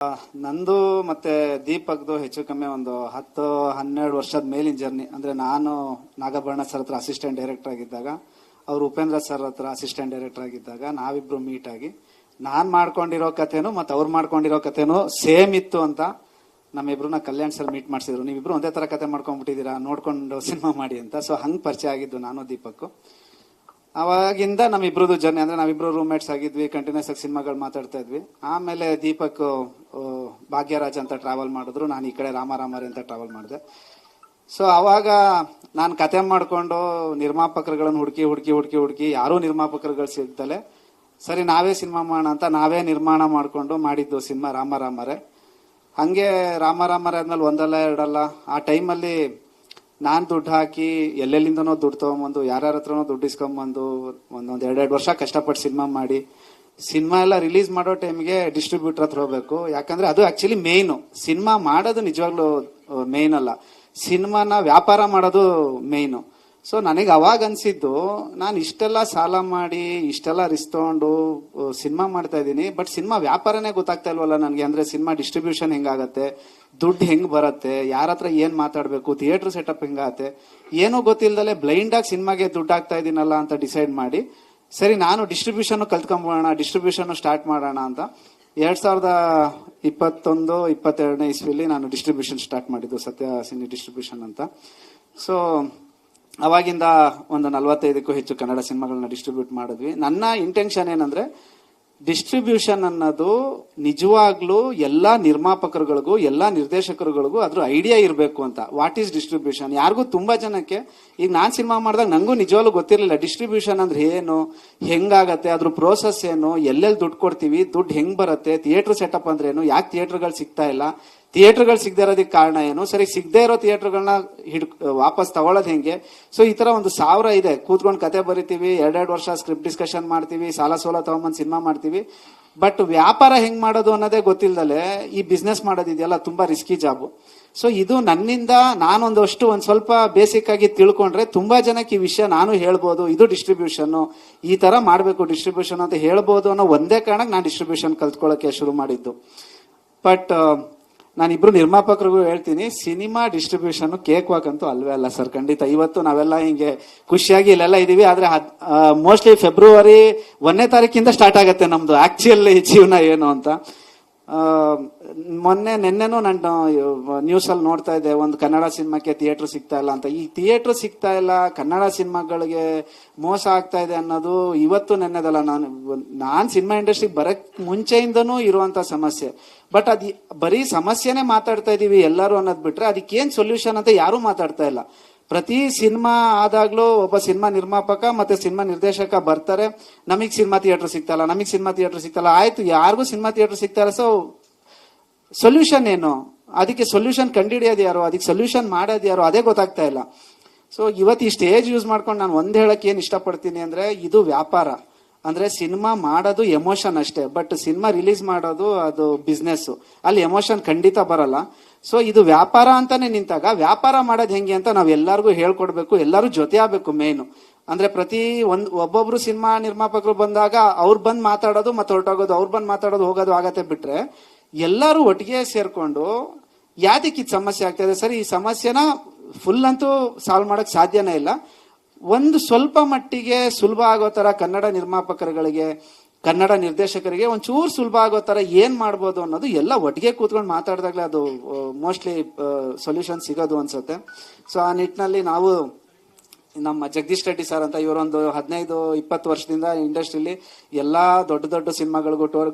ನಂದು ಮತ್ತೆ ದೀಪಕ್ದು ಹೆಚ್ಚು ಕಮ್ಮಿ ಒಂದು 10-12 ವರ್ಷದ ಮೇಲಿನ ಜರ್ನಿ. ಅಂದ್ರೆ ನಾನು ನಾಗಭರಣ ಸರ್ ಹತ್ರ ಅಸಿಸ್ಟೆಂಟ್ ಡೈರೆಕ್ಟರ್ ಆಗಿದ್ದಾಗ, ಅವ್ರು ಉಪೇಂದ್ರ ಸರ್ ಹತ್ರ ಅಸಿಸ್ಟೆಂಟ್ ಡೈರೆಕ್ಟರ್ ಆಗಿದ್ದಾಗ ನಾವಿಬ್ರು ಮೀಟ್ ಆಗಿ ನಾನ್ ಮಾಡ್ಕೊಂಡಿರೋ ಕಥೆನು ಮತ್ತೆ ಅವ್ರು ಮಾಡ್ಕೊಂಡಿರೋ ಕಥೆನು ಸೇಮ್ ಇತ್ತು ಅಂತ ನಮ್ಮಿಬ್ರನ್ನ ಕಲ್ಯಾಣ್ ಸರ್ ಮೀಟ್ ಮಾಡಿಸಿದ್ರು. ನೀವಿಬ್ರು ಒಂದೇ ತರ ಕತೆ ಮಾಡ್ಕೊಂಡ್ಬಿಟ್ಟಿದ್ದೀರಾ, ನೋಡ್ಕೊಂಡು ಸಿನಿಮಾ ಮಾಡಿ ಅಂತ. ಸೊ ಹಂಗ್ ಪರಿಚಯ ಆಗಿದ್ದು ನಾನು ದೀಪಕ್. ಅವಾಗಿಂದ ನಮ್ಮಿಬ್ರದ್ದು ಜರ್ನಿ, ಅಂದ್ರೆ ನಾವಿಬ್ರು ರೂಮ್ಮೇಟ್ಸ್ ಆಗಿದ್ವಿ, ಕಂಟಿನ್ಯೂಸ್ ಆಗಿ ಸಿನಿಮಾಗಳು ಮಾತಾಡ್ತಾ ಇದ್ವಿ. ಆಮೇಲೆ ದೀಪಕ್ ಭಾಗ್ಯರಾಜ್ ಅಂತ ಟ್ರಾವೆಲ್ ಮಾಡಿದ್ರು, ನಾನು ಈ ಕಡೆ ರಾಮಾರಾಮರಿ ಅಂತ ಟ್ರಾವೆಲ್ ಮಾಡಿದೆ. ಸೊ ಅವಾಗ ನಾನು ಕತೆ ಮಾಡ್ಕೊಂಡು ನಿರ್ಮಾಪಕರುಗಳನ್ನು ಹುಡುಕಿ ಯಾರೂ ನಿರ್ಮಾಪಕರುಗಳು ಸಿಗ್ತಲೆ, ಸರಿ ನಾವೇ ಸಿನಿಮಾ ಮಾಡೋಣ ಅಂತ ನಾವೇ ನಿರ್ಮಾಣ ಮಾಡ್ಕೊಂಡು ಮಾಡಿದ್ದು ಸಿನಿಮಾ ರಾಮಾರಾಮರೆ. ಹಂಗೆ ರಾಮಾರಾಮರೆ ಆದ್ಮೇಲೆ ಒಂದಲ್ಲ ಎರಡಲ್ಲ ಆ ಟೈಮಲ್ಲಿ ನಾನ್ ದುಡ್ಡು ಹಾಕಿ ಎಲ್ಲೆಲ್ಲಿಂದನೋ ದುಡ್ಡು ತಗೊಂಬಂದು ಯಾರ್ಯಾರ ಹತ್ರನೋ ದುಡ್ಡು ಇಸ್ಕೊಂಬಂದು ಒಂದೊಂದ್ 2 ವರ್ಷ ಕಷ್ಟಪಟ್ಟು ಸಿನಿಮಾ ಮಾಡಿ, ಸಿನಿಮಾ ಎಲ್ಲ ರಿಲೀಸ್ ಮಾಡೋ ಟೈಮ್ಗೆ ಡಿಸ್ಟ್ರಿಬ್ಯೂಟರ್ ಹತ್ರ ಹೋಗ್ಬೇಕು. ಯಾಕಂದ್ರೆ ಅದು ಆಕ್ಚುಲಿ ಮೇಯ್ನು. ಸಿನಿಮಾ ಮಾಡೋದು ನಿಜವಾಗ್ಲೂ ಮೇಯ್ನ್ ಅಲ್ಲ, ಸಿನಿಮಾನ ವ್ಯಾಪಾರ ಮಾಡೋದು ಮೇಯ್ನು. ಸೊ ನನಗೆ ಅವಾಗ ಅನ್ಸಿದ್ದು, ನಾನು ಇಷ್ಟೆಲ್ಲ ಸಾಲ ಮಾಡಿ ಇಷ್ಟೆಲ್ಲ ರಿಸ್ಕ್ ತಗೊಂಡು ಸಿನಿಮಾ ಮಾಡ್ತಾ ಇದ್ದೀನಿ, ಬಟ್ ಸಿನಿಮಾ ವ್ಯಾಪಾರನೇ ಗೊತ್ತಾಗ್ತಾ ಇಲ್ವಲ್ಲ ನನಗೆ. ಅಂದ್ರೆ ಸಿನಿಮಾ ಡಿಸ್ಟ್ರಿಬ್ಯೂಷನ್ ಹೆಂಗಾಗತ್ತೆ, ದುಡ್ಡು ಹೆಂಗ್ ಬರುತ್ತೆ, ಯಾರ ಹತ್ರ ಏನ್ ಮಾತಾಡ್ಬೇಕು, ಥಿಯೇಟರ್ ಸೆಟಪ್ ಹೆಂಗಾಗತ್ತೆ, ಏನೋ ಗೊತ್ತಿಲ್ದಲೆ ಬ್ಲೈಂಡ್ ಆಗಿ ಸಿನಿಮಾಗೆ ದುಡ್ಡು ಹಾಕ್ತಾ ಇದೀನಲ್ಲ ಅಂತ ಡಿಸೈಡ್ ಮಾಡಿ, ಸರಿ ನಾನು ಡಿಸ್ಟ್ರಿಬ್ಯೂಷನ್ ಕಲ್ತ್ಕೊಂಬೋಣ, ಡಿಸ್ಟ್ರಿಬ್ಯೂಷನ್ ಸ್ಟಾರ್ಟ್ ಮಾಡೋಣ ಅಂತ 2021-22 ಇಸ್ವಿಲಿ ನಾನು ಡಿಸ್ಟ್ರಿಬ್ಯೂಷನ್ ಸ್ಟಾರ್ಟ್ ಮಾಡಿದ್ದು, ಸತ್ಯ ಸಿನಿ ಡಿಸ್ಟ್ರಿಬ್ಯೂಷನ್ ಅಂತ. ಸೊ ಅವಾಗಿಂದ ಒಂದು 45ಕ್ಕೂ ಹೆಚ್ಚು ಕನ್ನಡ ಸಿನಿಮಾಗಳನ್ನ ಡಿಸ್ಟ್ರಿಬ್ಯೂಟ್ ಮಾಡಿದ್ವಿ. ನನ್ನ ಇಂಟೆನ್ಷನ್ ಏನಂದ್ರೆ, ಡಿಸ್ಟ್ರಿಬ್ಯೂಷನ್ ಅನ್ನೋದು ನಿಜವಾಗ್ಲೂ ಎಲ್ಲಾ ನಿರ್ಮಾಪಕರುಗಳಿಗೂ ಎಲ್ಲಾ ನಿರ್ದೇಶಕರುಗಳಿಗೂ ಅದ್ರ ಐಡಿಯಾ ಇರಬೇಕು ಅಂತ. What is distribution? ಯಾರಿಗೂ ತುಂಬಾ ಜನಕ್ಕೆ, ಈಗ ನಾನ್ ಸಿನಿಮಾ ಮಾಡಿದಾಗ ನಂಗೂ ನಿಜವಾಗ್ಲೂ ಗೊತ್ತಿರಲಿಲ್ಲ ಡಿಸ್ಟ್ರಿಬ್ಯೂಷನ್ ಅಂದ್ರೆ ಏನು, ಹೆಂಗಾಗತ್ತೆ, ಅದ್ರ ಪ್ರೋಸೆಸ್ ಏನು, ಎಲ್ಲೆಲ್ಲಿ ದುಡ್ಡು ಕೊಡ್ತೀವಿ, ದುಡ್ಡು ಹೆಂಗ್ ಬರುತ್ತೆ, ಥಿಯೇಟರ್ ಸೆಟಪ್ ಅಂದ್ರೆ ಏನು, ಯಾಕೆ ಥಿಯೇಟರ್ಗಳು ಸಿಗ್ತಾ ಇಲ್ಲ, ಥಿಯೇಟರ್ಗಳು ಸಿಗದೆ ಇರೋದಕ್ಕೆ ಕಾರಣ ಏನು, ಸರಿ ಸಿಗದೆ ಇರೋ ಥಿಯೇಟರ್ಗಳನ್ನ ವಾಪಸ್ ತಗೊಳ್ಳೋದು ಹೆಂಗೆ. ಸೊ ಈ ತರ ಒಂದು 1000 ಇದೆ. ಕೂತ್ಕೊಂಡು ಕತೆ ಬರಿತೀವಿ, 2 ವರ್ಷ ಸ್ಕ್ರಿಪ್ಟ್ ಡಿಸ್ಕಷನ್ ಮಾಡ್ತೀವಿ, ಸಾಲ ತಗೊಂಬಂದ್ ಸಿನಿಮಾ ಮಾಡ್ತೀವಿ. ಬಟ್ ವ್ಯಾಪಾರ ಹೆಂಗ್ ಮಾಡೋದು ಅನ್ನೋದೇ ಗೊತ್ತಿಲ್ದಲೆ ಈ ಬಿಸ್ನೆಸ್ ಮಾಡೋದಿದೆಯಲ್ಲ, ತುಂಬಾ ರಿಸ್ಕಿ ಜಾಬ್. ಸೊ ಇದು ನನ್ನಿಂದ ಒಂದ್ ಸ್ವಲ್ಪ ಬೇಸಿಕ್ ಆಗಿ ತಿಳ್ಕೊಂಡ್ರೆ ತುಂಬಾ ಜನಕ್ಕೆ ಈ ವಿಷಯ ನಾನು ಹೇಳ್ಬೋದು, ಇದು ಡಿಸ್ಟ್ರಿಬ್ಯೂಷನ್, ಈ ತರ ಮಾಡ್ಬೇಕು ಡಿಸ್ಟ್ರಿಬ್ಯೂಷನ್ ಅಂತ ಹೇಳ್ಬೋದು ಅನ್ನೋ ಒಂದೇ ಕಾರಣಕ್ಕೆ ನಾನು ಡಿಸ್ಟ್ರಿಬ್ಯೂಷನ್ ಕಲ್ತ್ಕೊಳ್ಳೋಕೆ ಶುರು ಮಾಡಿದ್ದು. ಬಟ್ ನಾನಿಬ್ರು ನಿರ್ಮಾಪಕರಿಗೂ ಹೇಳ್ತೀನಿ, ಸಿನಿಮಾ ಡಿಸ್ಟ್ರಿಬ್ಯೂಷನ್ ಕೇಕ್ ವಾಕ್ ಅಂತೂ ಅಲ್ವೇ ಅಲ್ಲ ಸರ್, ಖಂಡಿತ. ಇವತ್ತು ನಾವೆಲ್ಲ ಹಿಂಗೆ ಖುಷಿಯಾಗಿ ಇಲ್ಲೆಲ್ಲ ಇದೀವಿ, ಆದ್ರೆ ಮೋಸ್ಟ್ಲಿ ಫೆಬ್ರವರಿ 1ನೇ ತಾರೀಕಿಂದ ಸ್ಟಾರ್ಟ್ ಆಗತ್ತೆ ನಮ್ದು ಆಕ್ಚುಯಲ್ ಜೀವನ ಏನು ಅಂತ. ನಿನ್ನೆನೂ ನಾನು ನ್ಯೂಸ್ ಅಲ್ಲಿ ನೋಡ್ತಾ ಇದ್ದೆ, ಒಂದು ಕನ್ನಡ ಸಿನಿಮಾಕ್ಕೆ ಥಿಯೇಟರ್ ಸಿಗ್ತಾ ಇಲ್ಲ ಅಂತ. ಈ ಥಿಯೇಟರ್ ಸಿಗ್ತಾ ಇಲ್ಲ, ಕನ್ನಡ ಸಿನಿಮಾಗಳಿಗೆ ಮೋಸ ಆಗ್ತಾ ಇದೆ ಅನ್ನೋದು ಇವತ್ತು ನೆನ್ನೆದಲ್ಲ. ನಾನ್ ಸಿನಿಮಾ ಇಂಡಸ್ಟ್ರಿಗೆ ಬರಕ್ ಮುಂಚೆಯಿಂದನೂ ಇರುವಂತ ಸಮಸ್ಯೆ. ಬಟ್ ಬರೀ ಸಮಸ್ಯೆನೇ ಮಾತಾಡ್ತಾ ಇದೀವಿ ಎಲ್ಲರೂ ಅನ್ನೋದ್ ಬಿಟ್ರೆ ಅದಕ್ಕೇನ್ ಸೊಲ್ಯೂಷನ್ ಅಂತ ಯಾರು ಮಾತಾಡ್ತಾ ಇಲ್ಲ. ಪ್ರತಿ ಸಿನಿಮಾ ಆದಾಗ್ಲೂ ಒಬ್ಬ ಸಿನಿಮಾ ನಿರ್ಮಾಪಕ ಮತ್ತೆ ಸಿನಿಮಾ ನಿರ್ದೇಶಕ ಬರ್ತಾರೆ, ನಮಗ್ ಸಿನಿಮಾ ಥಿಯೇಟರ್ ಸಿಗ್ತಲ್ಲ, ಆಯ್ತು ಯಾರಿಗೂ ಸಿನಿಮಾ ಥಿಯೇಟರ್ ಸಿಗ್ತಾರ. ಸೊ ಸೊಲ್ಯೂಷನ್ ಏನು, ಅದಕ್ಕೆ ಸೊಲ್ಯೂಷನ್ ಕಂಡುಹಿಡಿಯೋದು ಯಾರು, ಅದಕ್ಕೆ ಸೊಲ್ಯೂಷನ್ ಮಾಡೋದು ಯಾರು, ಅದೇ ಗೊತ್ತಾಗ್ತಾ ಇಲ್ಲ. ಸೊ ಇವತ್ತು ಈ ಸ್ಟೇಜ್ ಯೂಸ್ ಮಾಡ್ಕೊಂಡು ನಾನು ಒಂದ್ ಹೇಳಕ್ ಏನ್ ಇಷ್ಟಪಡ್ತೀನಿ ಅಂದ್ರೆ, ಇದು ವ್ಯಾಪಾರ. ಅಂದ್ರೆ ಸಿನಿಮಾ ಮಾಡೋದು ಎಮೋಷನ್ ಅಷ್ಟೇ, ಬಟ್ ಸಿನಿಮಾ ರಿಲೀಸ್ ಮಾಡೋದು ಅದು ಬಿಸ್ನೆಸ್. ಅಲ್ಲಿ ಎಮೋಷನ್ ಖಂಡಿತ ಬರಲ್ಲ. ಸೊ ಇದು ವ್ಯಾಪಾರ ಅಂತಾನೆ ನಿಂತಾಗ ವ್ಯಾಪಾರ ಮಾಡೋದು ಹೆಂಗೆ ಅಂತ ನಾವ್ ಎಲ್ಲಾರ್ಗು ಹೇಳ್ಕೊಡ್ಬೇಕು, ಎಲ್ಲರೂ ಜೊತೆ ಆಗ್ಬೇಕು ಮೇನು. ಅಂದ್ರೆ ಒಬ್ಬೊಬ್ರು ಸಿನಿಮಾ ನಿರ್ಮಾಪಕರು ಬಂದಾಗ ಅವ್ರು ಬಂದ್ ಮಾತಾಡೋದು ಮತ್ತೆ ಹೊರಟೋಗೋದು, ಅವ್ರು ಬಂದ್ ಮಾತಾಡೋದು ಹೋಗೋದು ಆಗತ್ತೆ. ಬಿಟ್ರೆ ಎಲ್ಲರೂ ಒಟ್ಟಿಗೆ ಸೇರ್ಕೊಂಡು ಯಾವ್ದಕ್ಕೆ ಇದು ಸಮಸ್ಯೆ ಆಗ್ತಾ ಇದೆ, ಸರಿ ಈ ಸಮಸ್ಯೆನ ಫುಲ್ ಅಂತೂ ಸಾಲ್ವ್ ಮಾಡಕ್ ಸಾಧ್ಯನೇ ಇಲ್ಲ, ಒಂದು ಸ್ವಲ್ಪ ಮಟ್ಟಿಗೆ ಸುಲಭ ಆಗೋ ತರ ಕನ್ನಡ ನಿರ್ಮಾಪಕರುಗಳಿಗೆ, ಕನ್ನಡ ನಿರ್ದೇಶಕರಿಗೆ ಒಂಚೂರು ಸುಲಭ ಆಗೋ ತರ ಏನ್ ಮಾಡ್ಬೋದು ಅನ್ನೋದು ಎಲ್ಲ ಒಟ್ಟಿಗೆ ಕೂತ್ಕೊಂಡು ಮಾತಾಡಿದಾಗಲೇ ಅದು ಮೋಸ್ಟ್ಲಿ ಸೊಲ್ಯೂಷನ್ ಸಿಗೋದು ಅನ್ಸುತ್ತೆ. ಸೊ ಆ ನಿಟ್ಟಿನಲ್ಲಿ ನಾವು ನಮ್ಮ ಜಗದೀಶ್ ರೆಡ್ಡಿ ಸರ್ ಅಂತ, ಇವರೊಂದು 15-20 ವರ್ಷದಿಂದ ಇಂಡಸ್ಟ್ರಿಲಿ ಎಲ್ಲಾ ದೊಡ್ಡ ಸಿನಿಮಾಗಳಿಗೂ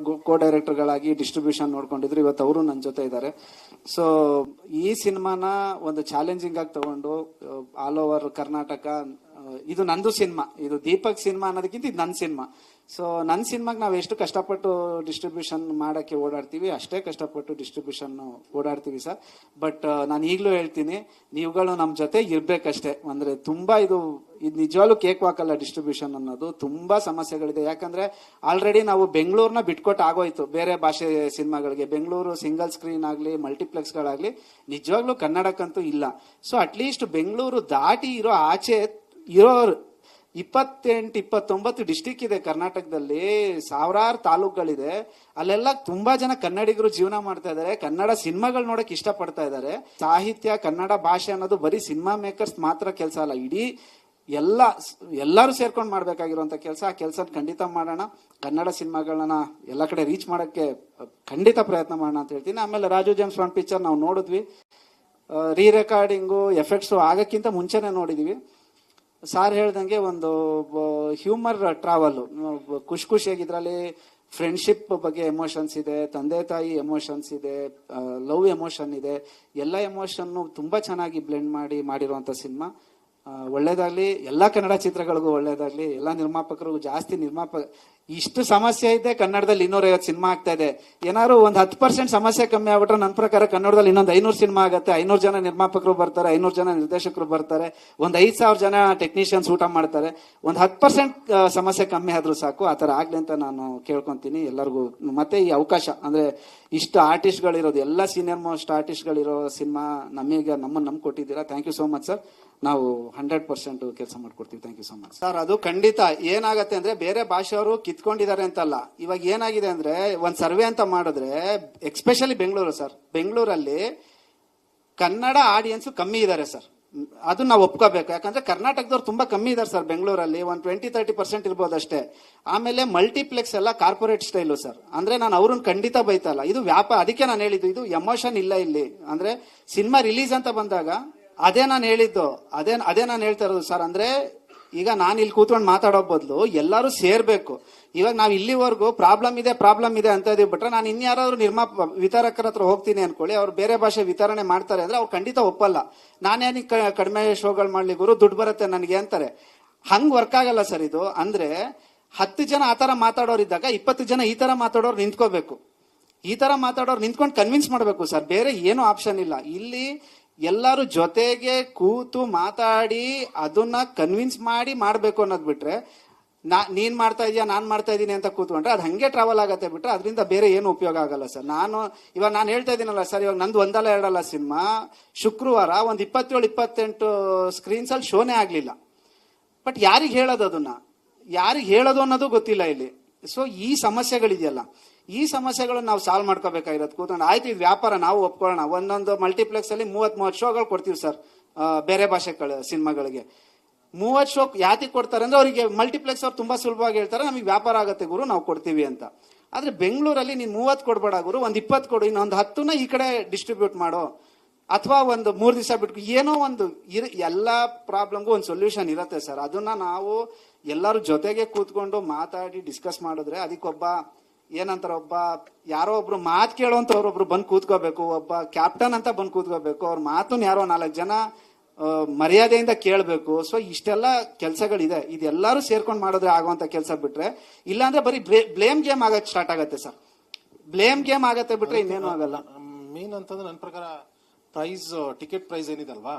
ಕೋ ಡೈರೆಕ್ಟರ್ಗಳಾಗಿ ಡಿಸ್ಟ್ರಿಬ್ಯೂಷನ್ ನೋಡ್ಕೊಂಡಿದ್ರು. ಇವತ್ತು ಅವರು ನನ್ನ ಜೊತೆ ಇದ್ದಾರೆ. ಸೊ ಈ ಸಿನಿಮಾನ ಒಂದು ಚಾಲೆಂಜಿಂಗ್ ಆಗಿ ತಗೊಂಡು ಆಲ್ ಓವರ್ ಕರ್ನಾಟಕ, ಇದು ನಂದು ಸಿನಿಮಾ, ಇದು ದೀಪಕ್ ಸಿನಿಮಾ ಅನ್ನೋದಕ್ಕಿಂತ ಇದು ನನ್ನ ಸಿನಿಮಾ. ಸೊ ನನ್ನ ಸಿನಿಮಾಗೆ ನಾವು ಎಷ್ಟು ಕಷ್ಟಪಟ್ಟು ಡಿಸ್ಟ್ರಿಬ್ಯೂಷನ್ ಮಾಡಕ್ಕೆ ಓಡಾಡ್ತೀವಿ, ಅಷ್ಟೇ ಕಷ್ಟಪಟ್ಟು ಡಿಸ್ಟ್ರಿಬ್ಯೂಷನ್ ಓಡಾಡ್ತೀವಿ ಸರ್. ಬಟ್ ನಾನು ಈಗಲೂ ಹೇಳ್ತೀನಿ, ನೀವುಗಳು ನಮ್ಮ ಜೊತೆ ಇರ್ಬೇಕಷ್ಟೇ. ಅಂದ್ರೆ ತುಂಬಾ ಇದು ನಿಜವಾಗ್ಲೂ ಕೇಕ್ ವಾಕಲ್ಲ ಡಿಸ್ಟ್ರಿಬ್ಯೂಷನ್ ಅನ್ನೋದು, ತುಂಬಾ ಸಮಸ್ಯೆಗಳಿದೆ. ಯಾಕಂದ್ರೆ ಆಲ್ರೆಡಿ ನಾವು ಬೆಂಗಳೂರನ್ನ ಬಿಟ್ಕೊಟ್ಟು ಆಗೋಯ್ತು ಬೇರೆ ಭಾಷೆ ಸಿನಿಮಾಗಳಿಗೆ. ಬೆಂಗಳೂರು ಸಿಂಗಲ್ ಸ್ಕ್ರೀನ್ ಆಗ್ಲಿ, ಮಲ್ಟಿಪ್ಲೆಕ್ಸ್ಗಳಾಗ್ಲಿ ನಿಜವಾಗ್ಲೂ ಕನ್ನಡಕ್ಕಂತೂ ಇಲ್ಲ. ಸೊ ಅಟ್ಲೀಸ್ಟ್ ಬೆಂಗಳೂರು ದಾಟಿ ಇರೋ ಆಚೆ ಇರೋ 29 ಡಿಸ್ಟಿಕ್ ಇದೆ ಕರ್ನಾಟಕದಲ್ಲಿ, ಸಾವಿರಾರು ತಾಲೂಕುಗಳಿದೆ. ಅಲ್ಲೆಲ್ಲ ತುಂಬಾ ಜನ ಕನ್ನಡಿಗರು ಜೀವನ ಮಾಡ್ತಾ ಇದಾರೆ, ಕನ್ನಡ ಸಿನಿಮಾಗಳು ನೋಡಕ್ ಇಷ್ಟಪಡ್ತಾ ಇದಾರೆ. ಸಾಹಿತ್ಯ, ಕನ್ನಡ ಭಾಷೆ ಅನ್ನೋದು ಬರೀ ಸಿನಿಮಾ ಮೇಕರ್ಸ್ ಮಾತ್ರ ಕೆಲಸ ಅಲ್ಲ, ಇಡೀ ಎಲ್ಲರೂ ಸೇರ್ಕೊಂಡು ಮಾಡ್ಬೇಕಾಗಿರುವಂತ ಕೆಲಸ. ಆ ಕೆಲಸ ಖಂಡಿತ ಮಾಡೋಣ. ಕನ್ನಡ ಸಿನಿಮಾಗಳನ್ನ ಎಲ್ಲ ಕಡೆ ರೀಚ್ ಮಾಡಕ್ಕೆ ಖಂಡಿತ ಪ್ರಯತ್ನ ಮಾಡೋಣ ಅಂತ ಹೇಳ್ತೀನಿ. ಆಮೇಲೆ ರಾಜು ಜೇಮ್ಸ್ ಬಾಂಡ್ ಪಿಕ್ಚರ್ ನಾವು ನೋಡಿದ್ವಿ, ರೀ ರೆಕಾರ್ಡಿಂಗು ಎಫೆಕ್ಟ್ಸ್ ಆಗಕ್ಕಿಂತ ಮುಂಚೆನೆ ನೋಡಿದೀವಿ. ಸಾರ್ ಹೇಳ್ದಂಗೆ ಒಂದು ಹ್ಯೂಮರ್ ಟ್ರಾವೆಲ್, ಖುಷಿಯಾಗಿದ್ರಲ್ಲಿ ಫ್ರೆಂಡ್ಶಿಪ್ ಬಗ್ಗೆ ಎಮೋಷನ್ಸ್ ಇದೆ, ತಂದೆ ತಾಯಿ ಎಮೋಷನ್ಸ್ ಇದೆ, ಲವ್ ಎಮೋಷನ್ ಇದೆ. ಎಲ್ಲ ಎಮೋಷನ್ ತುಂಬಾ ಚೆನ್ನಾಗಿ ಬ್ಲೆಂಡ್ ಮಾಡಿರುವಂತ ಸಿನಿಮಾ. ಒಳ್ಳೇದಾಗ್ಲಿ, ಎಲ್ಲಾ ಕನ್ನಡ ಚಿತ್ರಗಳಿಗೂ ಒಳ್ಳೇದಾಗ್ಲಿ, ಎಲ್ಲಾ ನಿರ್ಮಾಪಕರಿಗೂ. ಜಾಸ್ತಿ ಇಷ್ಟು ಸಮಸ್ಯೆ ಇದೆ ಕನ್ನಡದಲ್ಲಿ, 250 ಸಿನಿಮಾ ಆಗ್ತಾ ಇದೆ. ಏನಾದ್ರು ಒಂದ್ 10% ಸಮಸ್ಯೆ ಕಮ್ಮಿ ಆಗ್ಬಿಟ್ರೆ ನನ್ನ ಪ್ರಕಾರ ಕನ್ನಡದಲ್ಲಿ ಇನ್ನೊಂದು 500 ಸಿನಿಮಾ ಆಗುತ್ತೆ. 500 ಜನ ನಿರ್ಮಾಪಕರು ಬರ್ತಾರೆ, 500 ಜನ ನಿರ್ದೇಶಕರು ಬರ್ತಾರೆ, ಒಂದ್ 5,000 ಜನ ಟೆಕ್ನಿಷಿಯನ್ಸ್ ಊಟ ಮಾಡ್ತಾರೆ. ಒಂದ್ 10% ಸಮಸ್ಯೆ ಕಮ್ಮಿ ಆದ್ರೂ ಸಾಕು. ಆತರ ಆಗ್ಲಿ ಅಂತ ನಾನು ಕೇಳ್ಕೊಂತೀನಿ ಎಲ್ಲರಿಗೂ. ಮತ್ತೆ ಈ ಅವಕಾಶ ಅಂದ್ರೆ ಇಷ್ಟು ಆರ್ಟಿಸ್ಟ್ ಗಳಿರೋದು, ಎಲ್ಲ ಸೀನಿಯರ್ ಮೋಸ್ಟ್ ಆರ್ಟಿಸ್ಟ್ ಗಳಿರೋ ಸಿನಿಮಾ ನಮ್ಮನ್ನು ಕೊಟ್ಟಿದ್ದೀರಾ. Thank you so much sir. ನಾವು 100% ಕೆಲಸ ಮಾಡ್ಕೊಡ್ತೀವಿ. Thank you so much sir. ಅದು ಖಂಡಿತ ಏನಾಗತ್ತೆ ಅಂದ್ರೆ, ಬೇರೆ ಭಾಷೆಯವರು ಕಿತ್ಕೊಂಡಿದ್ದಾರೆ ಅಂತಲ್ಲ, ಇವಾಗ ಏನಾಗಿದೆ ಅಂದ್ರೆ ಒಂದ್ ಸರ್ವೆ ಅಂತ ಮಾಡಿದ್ರೆ, ಎಕ್ಸ್ಪೆಷಲಿ ಬೆಂಗಳೂರು ಸರ್, ಬೆಂಗಳೂರಲ್ಲಿ ಕನ್ನಡ ಆಡಿಯನ್ಸ್ ಕಮ್ಮಿ ಇದ್ದಾರೆ ಸರ್. ಅದು ನಾವು ಒಪ್ಕೋಬೇಕು. ಯಾಕಂದ್ರೆ ಕರ್ನಾಟಕದವ್ರು ತುಂಬಾ ಕಮ್ಮಿ ಇದಾರೆ ಸರ್ ಬೆಂಗಳೂರಲ್ಲಿ, ಒಂದು 20-30% ಇರ್ಬೋದು ಅಷ್ಟೇ. ಆಮೇಲೆ ಮಲ್ಟಿಪ್ಲೆಕ್ಸ್ ಎಲ್ಲ ಕಾರ್ಪೊರೇಟ್ ಸ್ಟೈಲು ಸರ್. ಅಂದ್ರೆ ನಾನು ಅವ್ರನ್ನ ಖಂಡಿತ ಬೈತಲ್ಲ, ಇದು ವ್ಯಾಪಾರ. ಅದಕ್ಕೆ ನಾನು ಹೇಳಿದ್ದು, ಇದು ಎಮೋಷನ್ ಇಲ್ಲ ಇಲ್ಲಿ. ಅಂದ್ರೆ ಸಿನಿಮಾ ರಿಲೀಸ್ ಅಂತ ಬಂದಾಗ ಅದೇ ನಾನು ಹೇಳಿದ್ದು, ಅದೇ ನಾನು ಹೇಳ್ತಾ ಇರೋದು ಸರ್. ಅಂದ್ರೆ ಈಗ ನಾನು ಇಲ್ಲಿ ಕೂತ್ಕೊಂಡು ಮಾತಾಡೋ ಬದಲು ಎಲ್ಲರೂ ಸೇರ್ಬೇಕು. ಇವಾಗ ನಾವು ಇಲ್ಲಿವರೆಗೂ ಪ್ರಾಬ್ಲಮ್ ಇದೆ ಅಂತ ಇದೀವಿ ಬಿಟ್ರೆ, ನಾನು ಇನ್ಯಾರಾದ್ರೂ ವಿತರಕರ ಹತ್ರ ಹೋಗ್ತೀನಿ ಅನ್ಕೊಳ್ಳಿ, ಅವ್ರು ಬೇರೆ ಭಾಷೆ ವಿತರಣೆ ಮಾಡ್ತಾರೆ ಅಂದ್ರೆ ಅವ್ರು ಖಂಡಿತ ಒಪ್ಪಲ್ಲ. ನಾನೇನಿಗೆ ಕಡಿಮೆ ಶೋಗಳು ಮಾಡ್ಲಿ ಗುರು, ದುಡ್ಡು ಬರುತ್ತೆ ನನಗೆ ಅಂತಾರೆ. ಹಂಗ್ ವರ್ಕ್ ಆಗಲ್ಲ ಸರ್ ಇದು. ಅಂದ್ರೆ 10 ಜನ ಆತರ ಮಾತಾಡೋರಿದ್ದಾಗ 20 ಜನ ಈ ತರ ಮಾತಾಡೋರು ನಿಂತ್ಕೋಬೇಕು. ಈ ತರ ಮಾತಾಡೋರು ನಿಂತ್ಕೊಂಡು ಕನ್ವಿನ್ಸ್ ಮಾಡ್ಬೇಕು ಸರ್. ಬೇರೆ ಏನು ಆಪ್ಷನ್ ಇಲ್ಲ ಇಲ್ಲಿ. ಎಲ್ಲರೂ ಜೊತೆಗೆ ಕೂತು ಮಾತಾಡಿ ಅದನ್ನ ಕನ್ವಿನ್ಸ್ ಮಾಡ್ಬೇಕು ಅನ್ನೋದ್ ಬಿಟ್ರೆ, ನೀನ್ ಮಾಡ್ತಾ ಇದೀಯಾ ನಾನ್ ಮಾಡ್ತಾ ಇದೀನಿ ಅಂತ ಕೂತ್ಕೊಂಡ್ರೆ ಅದು ಹಂಗೆ ಟ್ರಾವೆಲ್ ಆಗತ್ತೆ ಬಿಟ್ರೆ ಅದರಿಂದ ಬೇರೆ ಏನು ಉಪಯೋಗ ಆಗಲ್ಲ ಸರ್. ಇವಾಗ ನಾನು ಹೇಳ್ತಾ ಇದೀನಲ್ಲ ಸರ್, ಇವಾಗ ನಂದು 1-2 ಸಿನಿಮಾ ಶುಕ್ರವಾರ ಒಂದು 27-28 ಸ್ಕ್ರೀನ್ಸ್ ಅಲ್ಲಿ ಶೋನೇ ಆಗ್ಲಿಲ್ಲ. ಬಟ್ ಯಾರಿಗೆ ಹೇಳೋದು ಅನ್ನೋದು ಗೊತ್ತಿಲ್ಲ ಇಲ್ಲಿ. ಸೊ ಈ ಸಮಸ್ಯೆಗಳಿದೆಯಲ್ಲ, ಈ ಸಮಸ್ಯೆಗಳನ್ನ ನಾವು ಸಾಲ್ವ್ ಮಾಡ್ಕೋಬೇಕಾಗಿರೋದು ಕೂತ್ಕೊಂಡು. ಆಯ್ತು, ಇದು ವ್ಯಾಪಾರ, ನಾವು ಒಪ್ಕೊಳ್ಳೋಣ. ಒಂದೊಂದು ಮಲ್ಟಿಪ್ಲೆಕ್ಸ್ ಅಲ್ಲಿ 30 ಶೋಗಳು ಕೊಡ್ತೀವಿ ಸರ್ ಬೇರೆ ಭಾಷೆ ಸಿನಿಮಾಗಳಿಗೆ. 30 ಶೋ ಯಾತಿಗೆ ಕೊಡ್ತಾರೆ ಅಂದ್ರೆ, ಅವರಿಗೆ ಮಲ್ಟಿಪ್ಲೆಕ್ಸ್ ಅವ್ರು ತುಂಬಾ ಸುಲಭವಾಗಿ ಹೇಳ್ತಾರೆ, ನಮಗೆ ವ್ಯಾಪಾರ ಆಗತ್ತೆ ಗುರು, ನಾವು ಕೊಡ್ತೀವಿ ಅಂತ. ಆದ್ರೆ ಬೆಂಗಳೂರಲ್ಲಿ ನೀನ್ 30 ಕೊಡ್ಬೇಡ ಗುರು, ಒಂದ್ 20 ಕೊಡು, ಇನ್ನೊಂದು 10ನ ಈ ಕಡೆ ಡಿಸ್ಟ್ರಿಬ್ಯೂಟ್ ಮಾಡೋ, ಅಥವಾ ಒಂದು 3 ದಿವಸ ಬಿಟ್ಟು ಏನೋ ಒಂದು ಎಲ್ಲಾ ಪ್ರಾಬ್ಲಮ್ಗೂ ಒಂದು ಸೊಲ್ಯೂಷನ್ ಇರತ್ತೆ ಸರ್. ಅದನ್ನ ನಾವು ಎಲ್ಲರೂ ಜೊತೆಗೆ ಕೂತ್ಕೊಂಡು ಮಾತಾಡಿ ಡಿಸ್ಕಸ್ ಮಾಡಿದ್ರೆ, ಅದಕ್ಕೊಬ್ಬ ಏನಂತಾರ, ಯಾರೋ ಒಬ್ರು ಮಾತು ಕೇಳೋಂತವ್ರೊಬ್ರು ಬಂದು ಕೂತ್ಕೋಬೇಕು, ಒಬ್ಬ ಕ್ಯಾಪ್ಟನ್ ಅಂತ ಬಂದು ಕೂತ್ಕೋಬೇಕು, ಅವ್ರ ಮಾತನ್ನ ಯಾರೋ 4 ಜನ ಮರ್ಯಾದೆಯಿಂದ ಕೇಳಬೇಕು. ಸೊ ಇಷ್ಟೆಲ್ಲ ಕೆಲಸಗಳಿದೆ, ಇದೆಲ್ಲರೂ ಸೇರ್ಕೊಂಡು ಮಾಡಿದ್ರೆ ಆಗುವಂತ ಕೆಲಸ ಬಿಟ್ರೆ, ಇಲ್ಲಾಂದ್ರೆ ಬರೀ ಬ್ಲೇಮ್ ಗೇಮ್ ಆಗಕ್ಕೆ ಸ್ಟಾರ್ಟ್ ಆಗತ್ತೆ ಸರ್. ಬ್ಲೇಮ್ ಗೇಮ್ ಆಗತ್ತೆ ಬಿಟ್ರೆ ಇನ್ನೇನು ಆಗಲ್ಲ. ಮೇನ್ ಅಂತಂದ್ರೆ ನನ್ನ ಪ್ರಕಾರ ಟಿಕೆಟ್ ಪ್ರೈಸ್ ಏನಿದಲ್ವಾ,